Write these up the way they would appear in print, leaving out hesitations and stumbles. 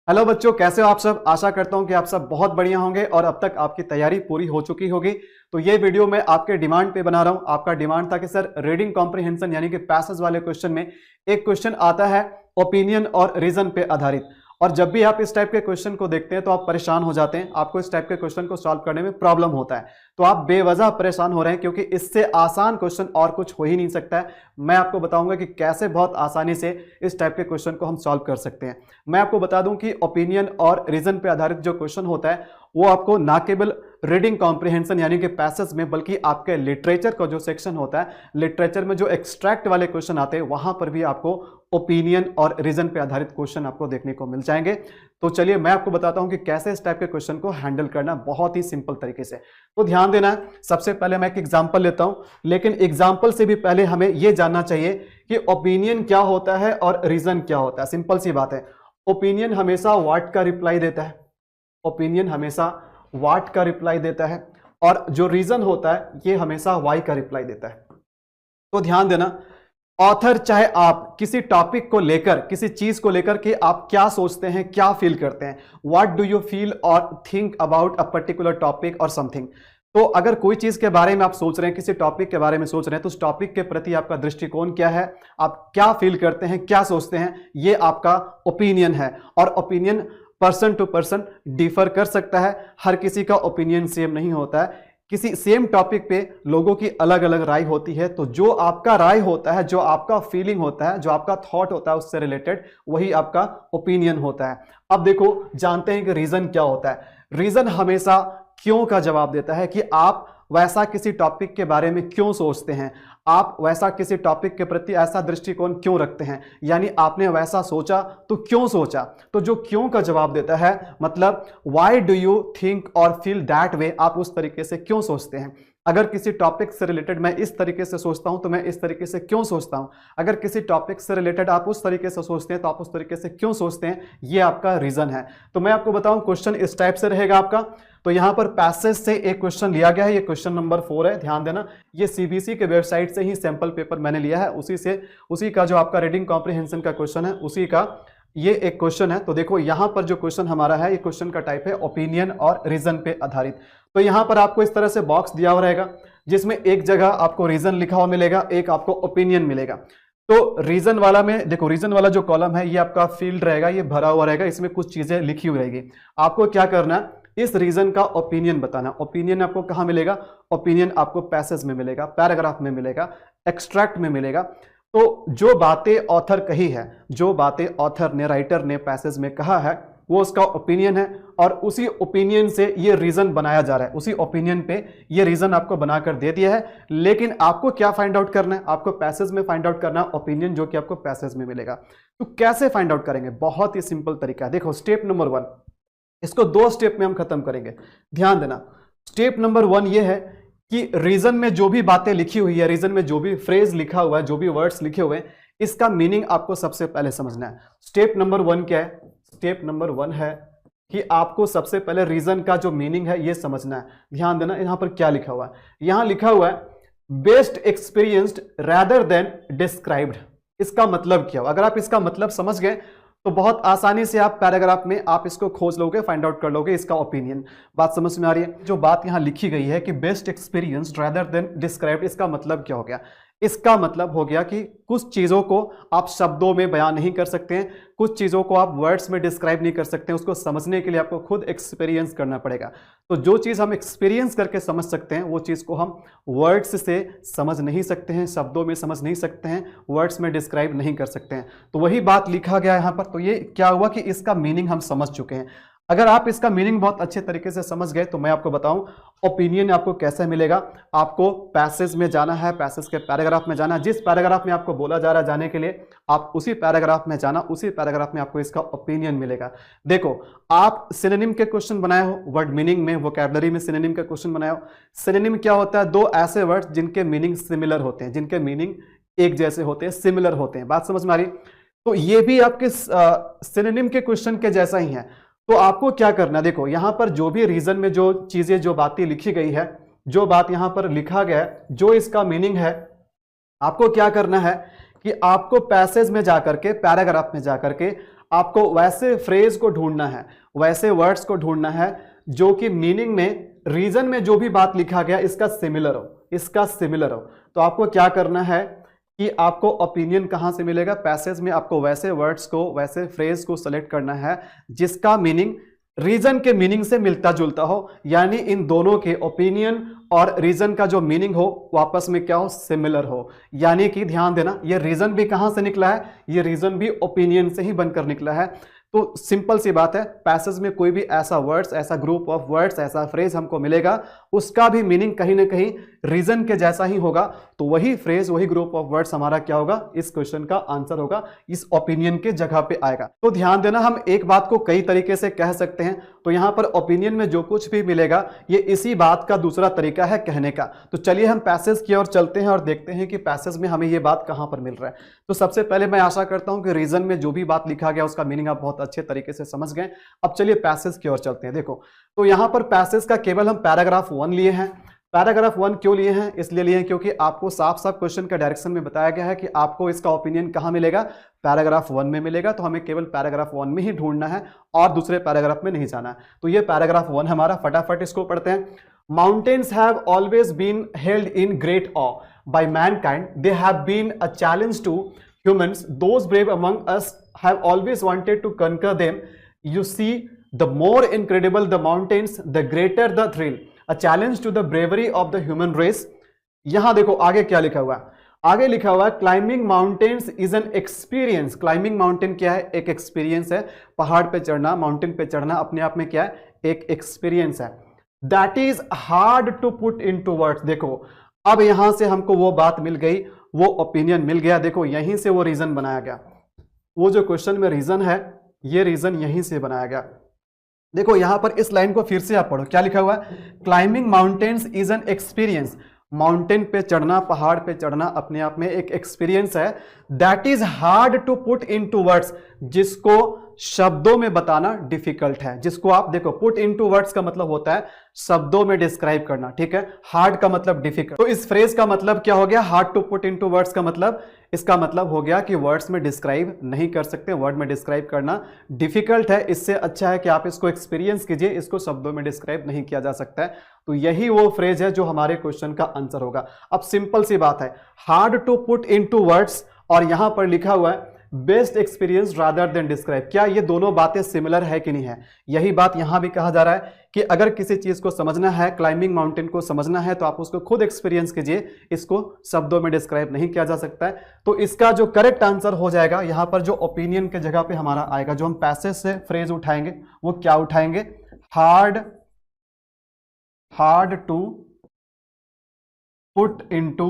Hello बच्चों, कैसे हो आप सब। आशा करता हूं कि आप सब बहुत बढ़िया होंगे और अब तक आपकी तैयारी पूरी हो चुकी होगी। तो ये वीडियो मैं आपके डिमांड पे बना रहा हूं। आपका डिमांड था कि सर रीडिंग कॉम्प्रिहेंशन यानी कि पैसेज वाले क्वेश्चन में एक क्वेश्चन आता है ओपिनियन और रीजन पे आधारित, और जब भी आप इस टाइप के क्वेश्चन को देखते हैं तो आप परेशान हो जाते हैं। आपको इस टाइप के क्वेश्चन को सॉल्व करने में प्रॉब्लम होता है, तो आप बेवजह परेशान हो रहे हैं क्योंकि इससे आसान क्वेश्चन और कुछ हो ही नहीं सकता है। मैं आपको बताऊंगा कि कैसे बहुत आसानी से इस टाइप के क्वेश्चन को हम सॉल्व कर सकते हैं। मैं आपको बता दूं कि ओपिनियन और रीजन पे आधारित जो क्वेश्चन होता है वो आपको ना केवल रीडिंग कॉम्प्रिहेंशन यानी कि पैसेज में, बल्कि आपके लिटरेचर का जो सेक्शन होता है, लिटरेचर में जो एक्सट्रैक्ट वाले क्वेश्चन आते हैं वहां पर भी आपको ओपिनियन और रीजन पे आधारित क्वेश्चन आपको देखने को मिल जाएंगे। तो चलिए मैं आपको बताता हूं कि कैसे इस टाइप के क्वेश्चन को हैंडल करना बहुत ही सिंपल तरीके से। तो ध्यान देना है, सबसे पहले मैं एक एग्जांपल लेता हूं, लेकिन एग्जांपल से भी पहले हमें यह जानना चाहिए कि ओपिनियन क्या होता है और रीजन क्या होता है। सिंपल सी बात है, ओपिनियन हमेशा व्हाट का रिप्लाई देता है, ओपिनियन हमेशा व्हाट का रिप्लाई देता है, और जो रीजन होता है ये हमेशा वाई का रिप्लाई देता है। तो ध्यान देना, ऑथर चाहे आप किसी टॉपिक को लेकर, किसी चीज को लेकर कि आप क्या सोचते हैं, क्या फील करते हैं, व्हाट डू यू फील और think about a particular topic और समथिंग। तो अगर कोई चीज के बारे में आप सोच रहे हैं, किसी टॉपिक के बारे में सोच रहे हैं, तो उस टॉपिक के प्रति आपका दृष्टिकोण क्या है, आप क्या फील करते हैं, क्या सोचते हैं, ये आपका ओपिनियन है। और opinion person to person differ कर सकता है, हर किसी का ओपिनियन सेम नहीं होता है। किसी सेम टॉपिक पे लोगों की अलग अलग राय होती है, तो जो आपका राय होता है, जो आपका फीलिंग होता है, जो आपका थॉट होता है उससे रिलेटेड, वही आपका ओपिनियन होता है। अब देखो, जानते हैं कि रीजन क्या होता है। रीजन हमेशा क्यों का जवाब देता है कि आप वैसा किसी टॉपिक के बारे में क्यों सोचते हैं, आप वैसा किसी टॉपिक के प्रति ऐसा दृष्टिकोण क्यों रखते हैं, यानी आपने वैसा सोचा तो क्यों सोचा। तो जो क्यों का जवाब देता है, मतलब व्हाई डू यू थिंक और फील दैट वे, आप उस तरीके से क्यों सोचते हैं। अगर किसी टॉपिक से रिलेटेड मैं इस तरीके से सोचता हूं तो मैं इस तरीके से क्यों सोचता हूं। अगर किसी टॉपिक से रिलेटेड आप उस तरीके से सोचते हैं तो आप उस तरीके से क्यों सोचते हैं, ये आपका रीजन है। तो मैं आपको बताऊं, क्वेश्चन इस टाइप से रहेगा आपका। तो यहां पर पैसेज से एक क्वेश्चन लिया गया है, ये क्वेश्चन नंबर 4 है। ध्यान देना, ये सीबीएसई के वेबसाइट से ही सैंपल पेपर मैंने लिया है, उसी का जो आपका रीडिंग कॉम्प्रिहेंशन का क्वेश्चन है उसी का ये एक क्वेश्चन है। तो देखो यहां पर जो क्वेश्चन हमारा है, ये क्वेश्चन का टाइप है ओपिनियन और रीजन पे आधारित। तो यहां पर आपको इस तरह से बॉक्स दिया हुआ रहेगा जिसमें एक जगह आपको रीजन लिखा हुआ मिलेगा, एक आपको ओपिनियन मिलेगा। तो रीजन वाला में देखो, रीजन वाला जो कॉलम है ये आपका फील्ड रहेगा, ये भरा हुआ रहेगा, इसमें कुछ चीजें लिखी हुई रहेगी। आपको क्या करना है, इस रीजन का ओपिनियन बताना। ओपिनियन आपको कहां मिलेगा, ओपिनियन आपको पैसेज में मिलेगा, पैराग्राफ में मिलेगा, एक्सट्रैक्ट में मिलेगा। तो जो बातें ऑथर कही है, जो बातें ऑथर ने, राइटर ने पैसेज में कहा है, वो उसका ओपिनियन है, और उसी ओपिनियन से ये रीजन बनाया जा रहा है, उसी ओपिनियन पे ये रीजन आपको बनाकर दे दिया है। लेकिन आपको क्या फाइंड आउट करना है, आपको पैसेज में फाइंड आउट करना है ओपिनियन, जो कि आपको पैसेज में मिलेगा। तो कैसे फाइंड आउट करेंगे, बहुत ही सिंपल तरीका है। देखो स्टेप नंबर 1, इसको 2 स्टेप में हम खत्म करेंगे। ध्यान देना, स्टेप नंबर 1 ये है कि रीजन में जो भी बातें लिखी हुई है, रीजन में जो भी फ्रेज लिखा हुआ है, जो भी वर्ड्स लिखे हुए हैं, इसका मीनिंग आपको सबसे पहले समझना है। स्टेप नंबर 1 क्या है, स्टेप नंबर 1 है कि आपको सबसे पहले रीजन का जो मीनिंग है ये समझना है। ध्यान देना, यहां पर क्या लिखा हुआ है, यहां लिखा हुआ है best experienced rather than described. इसका मतलब क्या हो, अगर आप इसका मतलब समझ गए तो बहुत आसानी से आप पैराग्राफ में आप इसको खोज लोगे, फाइंड आउट कर लोगे इसका ओपिनियन। बात समझ में आ रही है। जो बात यहां लिखी गई है कि best experienced rather than described, इसका मतलब क्या हो गया, इसका मतलब हो गया कि कुछ चीजों को आप शब्दों में बयान नहीं कर सकते हैं, कुछ चीजों को आप वर्ड्स में डिस्क्राइब नहीं कर सकते हैं, उसको समझने के लिए आपको खुद एक्सपीरियंस करना पड़ेगा। तो जो चीज हम एक्सपीरियंस करके समझ सकते हैं वो चीज को हम वर्ड्स से समझ नहीं सकते हैं, शब्दों में समझ नहीं सकते हैं, वर्ड्स में डिस्क्राइब नहीं कर सकते हैं। तो वही बात लिखा गया यहां पर। तो ये क्या हुआ कि इसका मीनिंग हम समझ चुके हैं। अगर आप इसका मीनिंग बहुत अच्छे तरीके से समझ गए तो मैं आपको बताऊं ओपिनियन आपको कैसे मिलेगा। आपको पैसेज में जाना है, पैसेज के पैराग्राफ में जाना है, जिस पैराग्राफ में आपको बोला जा रहा है जाने के लिए आप उसी पैराग्राफ में जाना, उसी पैराग्राफ में आपको इसका ओपिनियन मिलेगा। देखो, आप सिनोनिम के क्वेश्चन बनाए हो, वर्ड मीनिंग में, वोकैबुलरी में सिनोनिम के क्वेश्चन बनाए हो। सिनोनिम क्या होता है, 2 ऐसे वर्ड्स जिनके मीनिंग सिमिलर होते हैं, जिनके मीनिंग एक जैसे होते हैं, सिमिलर होते हैं। बात समझ में आ रही। तो ये भी आपके सिनोनिम के क्वेश्चन के जैसा ही है। तो आपको क्या करना है, देखो यहां पर जो भी रीजन में जो चीजें, जो बातें लिखी गई है, जो बात यहां पर लिखा गया है, जो इसका मीनिंग है, आपको क्या करना है कि आपको पैसेज में जाकर के, पैराग्राफ में जाकर के आपको वैसे फ्रेज को ढूंढना है, वैसे वर्ड्स को ढूंढना है जो कि मीनिंग में, रीजन में जो भी बात लिखा गया इसका सिमिलर हो। तो आपको क्या करना है कि आपको ओपिनियन कहां से मिलेगा, पैसेज में आपको वैसे वर्ड्स को, वैसे फ्रेज को सेलेक्ट करना है जिसका मीनिंग रीजन के मीनिंग से मिलता जुलता हो, यानी इन दोनों के ओपिनियन और रीजन का जो मीनिंग हो वो आपस में क्या हो, सिमिलर हो। यानी कि ध्यान देना, ये रीजन भी कहां से निकला है, ये रीजन भी ओपिनियन से ही बनकर निकला है। तो सिंपल सी बात है, पैसेज में कोई भी ऐसा वर्ड्स, ऐसा ग्रुप ऑफ वर्ड्स, ऐसा फ्रेज हमको मिलेगा, उसका भी मीनिंग कहीं ना कहीं रीजन के जैसा ही होगा, तो वही फ्रेज, वही ग्रुप ऑफ वर्ड्स हमारा क्या होगा, इस क्वेश्चन का आंसर होगा, इस ओपिनियन के जगह पे आएगा। तो ध्यान देना, हम एक बात को कई तरीके से कह सकते हैं, तो यहां पर ओपिनियन में जो कुछ भी मिलेगा ये इसी बात का दूसरा तरीका है कहने का। तो चलिए हम पैसेज की ओर चलते हैं और देखते हैं कि पैसेज में हमें ये बात कहां पर मिल रहा है। तो सबसे पहले मैं आशा करता हूं कि रीजन में जो भी बात लिखा गया उसका मीनिंग आप बहुत अच्छे तरीके से समझ गए। अब चलिए पैसेज की ओर चलते हैं। देखो, तो यहां पर पैसेज का केवल हम पैराग्राफ 1 लिए हैं। पैराग्राफ 1 क्यों लिए हैं, इसलिए लिए हैं क्योंकि आपको साफ साफ क्वेश्चन का डायरेक्शन में बताया गया है कि आपको इसका ओपिनियन कहां मिलेगा, पैराग्राफ 1 में मिलेगा। तो हमें केवल पैराग्राफ 1 में ही ढूंढना है और दूसरे पैराग्राफ में नहीं जाना है। तो ये पैराग्राफ 1 हमारा, फटाफट इसको पढ़ते हैं। Mountains have always been held in great awe by mankind, they have been a challenge to humans, those brave among us have always wanted to conquer them. You see, the more incredible the mountains, the greater the thrill. A challenge to the bravery of the human race. यहां देखो आगे क्या लिखा हुआ है, आगे लिखा हुआ है climbing mountains is an experience. Climbing mountain क्या है, एक एक्सपीरियंस है। पहाड़ पे चढ़ना, माउंटेन पे चढ़ना अपने आप में क्या है, एक एक्सपीरियंस है। That is hard to put into words. देखो अब यहां से हमको वो बात मिल गई, वो ओपिनियन मिल गया। देखो यहीं से वो रीजन बनाया गया, वो जो क्वेश्चन में रीजन है, ये रीजन यहीं से बनाया गया। देखो यहां पर इस लाइन को फिर से आप पढ़ो, क्या लिखा हुआ है, climbing mountains is an experience. Mountain पे चढ़ना, पहाड़ पे चढ़ना अपने आप में एक एक्सपीरियंस है। That is hard to put into words, जिसको शब्दों में बताना डिफिकल्ट है। जिसको आप देखो, पुट इन टू वर्ड्स का मतलब होता है शब्दों में डिस्क्राइब करना, ठीक है। हार्ड का मतलब डिफिकल्ट। तो इस फ्रेज का मतलब क्या हो गया, hard to put into words का मतलब, इसका मतलब हो गया कि वर्ड्स में डिस्क्राइब नहीं कर सकते, वर्ड में डिस्क्राइब करना डिफिकल्ट है। इससे अच्छा है कि आप इसको एक्सपीरियंस कीजिए, इसको शब्दों में डिस्क्राइब नहीं किया जा सकता है। तो यही वो फ्रेज है जो हमारे क्वेश्चन का आंसर होगा। अब सिंपल सी बात है, hard to put into words और यहां पर लिखा हुआ है best experience rather than describe. क्या ये दोनों बातें सिमिलर है कि नहीं है, यही बात यहां भी कहा जा रहा है कि अगर किसी चीज को समझना है, क्लाइंबिंग माउंटेन को समझना है, तो आप उसको खुद एक्सपीरियंस कीजिए, इसको शब्दों में डिस्क्राइब नहीं किया जा सकता है। तो इसका जो करेक्ट आंसर हो जाएगा, यहां पर जो ओपिनियन के जगह पे हमारा आएगा, जो हम पैसेज से फ्रेज उठाएंगे वो क्या उठाएंगे, hard to put into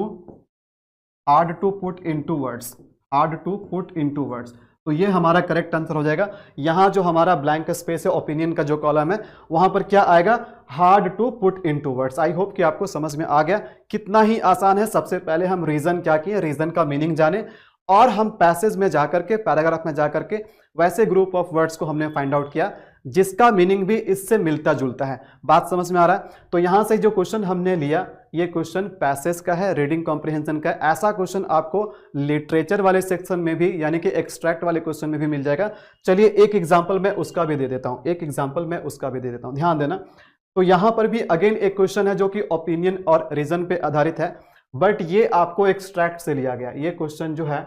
words, hard to put into words. तो ये हमारा करेक्ट आंसर हो जाएगा। यहां जो हमारा ब्लैंक स्पेस है, ओपिनियन का जो कॉलम है, वहां पर क्या आएगा, hard to put into words. I hope कि आपको समझ में आ गया, कितना ही आसान है। सबसे पहले हम रीजन क्या किए, रीजन का मीनिंग जाने, और हम पैसेज में जाकर के, पैराग्राफ में जाकर के वैसे ग्रुप ऑफ वर्ड्स को हमने फाइंड आउट किया जिसका मीनिंग भी इससे मिलता जुलता है। बात समझ में आ रहा है। तो यहां से जो क्वेश्चन हमने लिया, ये क्वेश्चन पैसेज का है, रीडिंग कॉम्प्रिहेंशन का है। ऐसा क्वेश्चन आपको लिटरेचर वाले सेक्शन में भी, यानी कि एक्सट्रैक्ट वाले क्वेश्चन में भी मिल जाएगा। चलिए एक एग्जांपल मैं उसका भी दे देता हूं, ध्यान देना। तो यहां पर भी अगेन एक क्वेश्चन है जो कि ओपिनियन और रीजन पे आधारित है, बट ये आपको एक्सट्रैक्ट से लिया गया। ये क्वेश्चन जो है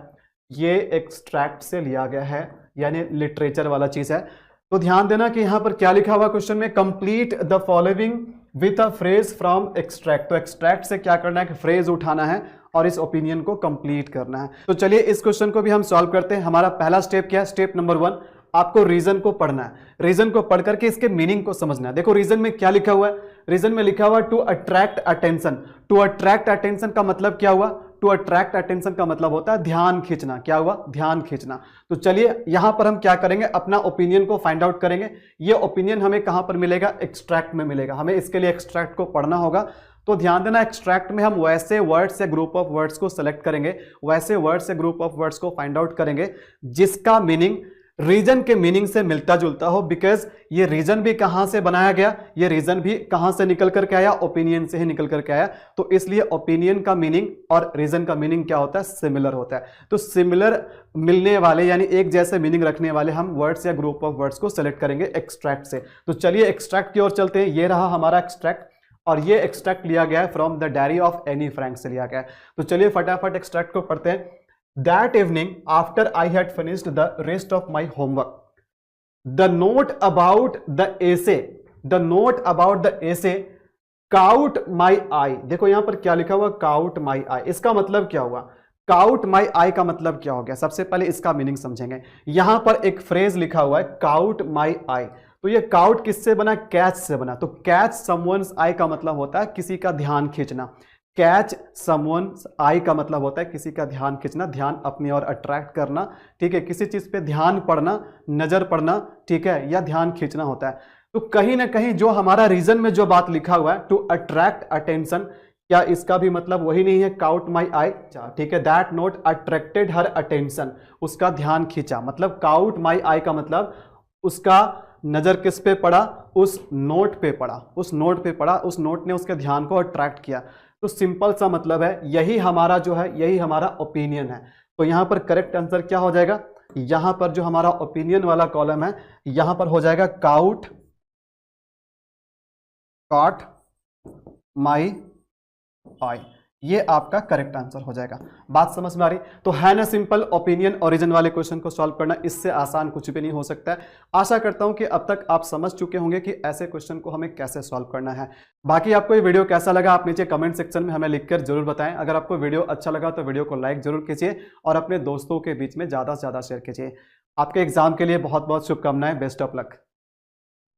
ये एक्सट्रैक्ट से लिया गया है, यानी लिटरेचर वाला चीज है। तो ध्यान देना कि यहां पर क्या लिखा हुआ क्वेश्चन में, complete the following with a phrase from extract. तो एक्सट्रैक्ट से क्या करना है कि फ्रेज उठाना है और इस ओपिनियन को कंप्लीट करना है। तो चलिए इस क्वेश्चन को भी हम सॉल्व करते हैं। हमारा पहला स्टेप क्या है, स्टेप नंबर 1, आपको रीजन को पढ़ना है। रीजन को पढ़ करके इसके मीनिंग को समझना है। देखो रीजन में क्या लिखा हुआ है, रीजन में लिखा हुआ to attract attention. To attract attention का मतलब क्या हुआ, टू अट्रैक्ट अटेंशन का मतलब होता है ध्यान खींचना। क्या हुआ, ध्यान खींचना। तो चलिए यहां पर हम क्या करेंगे, अपना ओपिनियन को फाइंड आउट करेंगे। ये ओपिनियन हमें कहां पर मिलेगा, एक्सट्रैक्ट में मिलेगा। हमें इसके लिए एक्सट्रैक्ट को पढ़ना होगा। तो ध्यान देना, एक्सट्रैक्ट में हम वैसे वर्ड्स या ग्रुप ऑफ वर्ड्स को सेलेक्ट करेंगे, वैसे वर्ड्स या ग्रुप ऑफ वर्ड्स को फाइंड आउट करेंगे जिसका मीनिंग रीजन के मीनिंग से मिलता जुलता हो, बिकॉज ये रीजन भी कहां से बनाया गया, ये रीजन भी कहां से निकल करके आया, ओपिनियन से ही निकल करके आया। तो इसलिए ओपिनियन का मीनिंग और रीजन का मीनिंग क्या होता है, सिमिलर होता है। तो सिमिलर मिलने वाले यानी एक जैसे मीनिंग रखने वाले हम वर्ड्स या ग्रुप ऑफ वर्ड्स को सेलेक्ट करेंगे एक्सट्रैक्ट से। तो चलिए एक्सट्रैक्ट की ओर चलते हैं। ये रहा हमारा एक्सट्रैक्ट, और ये एक्सट्रैक्ट लिया गया है from the diary of Anne Frank से लिया गया है। तो चलिए फटाफट एक्सट्रैक्ट को पढ़ते हैं। That evening, after I had finished the rest of my homework, the note about the essay caught my eye। देखो यहां पर क्या लिखा हुआ, caught my eye। इसका मतलब क्या हुआ, caught my eye का मतलब क्या हो गया, सबसे पहले इसका मीनिंग समझेंगे। यहां पर एक फ्रेज लिखा हुआ है caught my eye, तो ये काउट किससे बना, कैच से बना। तो कैच समवन्स आई का मतलब होता है किसी का ध्यान खींचना। कैच समवन्स आई का मतलब होता है किसी का ध्यान खींचना, ध्यान अपनी ओर अट्रैक्ट करना, ठीक है, किसी चीज पे ध्यान पड़ना, नजर पड़ना, ठीक है, या ध्यान खींचना होता है। तो कहीं ना कहीं जो हमारा रीजन में जो बात लिखा हुआ है, टू अट्रैक्ट अटेंशन, क्या इसका भी मतलब वही नहीं है, काउट माई आई, ठीक है, that note attracted her attention, उसका ध्यान खींचा। मतलब काउट माई आई का मतलब उसका नजर किस पे पड़ा, उस नोट पे पड़ा, उस नोट पे पड़ा, उस नोट ने उसके ध्यान को अट्रैक्ट किया। तो सिंपल सा मतलब है, यही हमारा जो है, यही हमारा ओपिनियन है। तो यहां पर करेक्ट आंसर क्या हो जाएगा, यहां पर जो हमारा ओपिनियन वाला कॉलम है, यहां पर हो जाएगा काउट कॉट माई आई। ये आपका करेक्ट आंसर हो जाएगा। बात समझ में आ रही? तो है ना सिंपल, ओपिनियन ओरिजिन वाले क्वेश्चन को सॉल्व करना, इससे आसान कुछ भी नहीं हो सकता है। आशा करता हूं कि अब तक आप समझ चुके होंगे कि ऐसे क्वेश्चन को हमें कैसे सॉल्व करना है। बाकी आपको ये वीडियो कैसा लगा, आप नीचे कमेंट सेक्शन में हमें लिखकर जरूर बताएं। अगर आपको वीडियो अच्छा लगा तो वीडियो को लाइक जरूर कीजिए और अपने दोस्तों के बीच में ज्यादा से ज्यादा शेयर कीजिए। आपके एग्जाम के लिए बहुत बहुत शुभकामनाएं, बेस्ट ऑफ लक।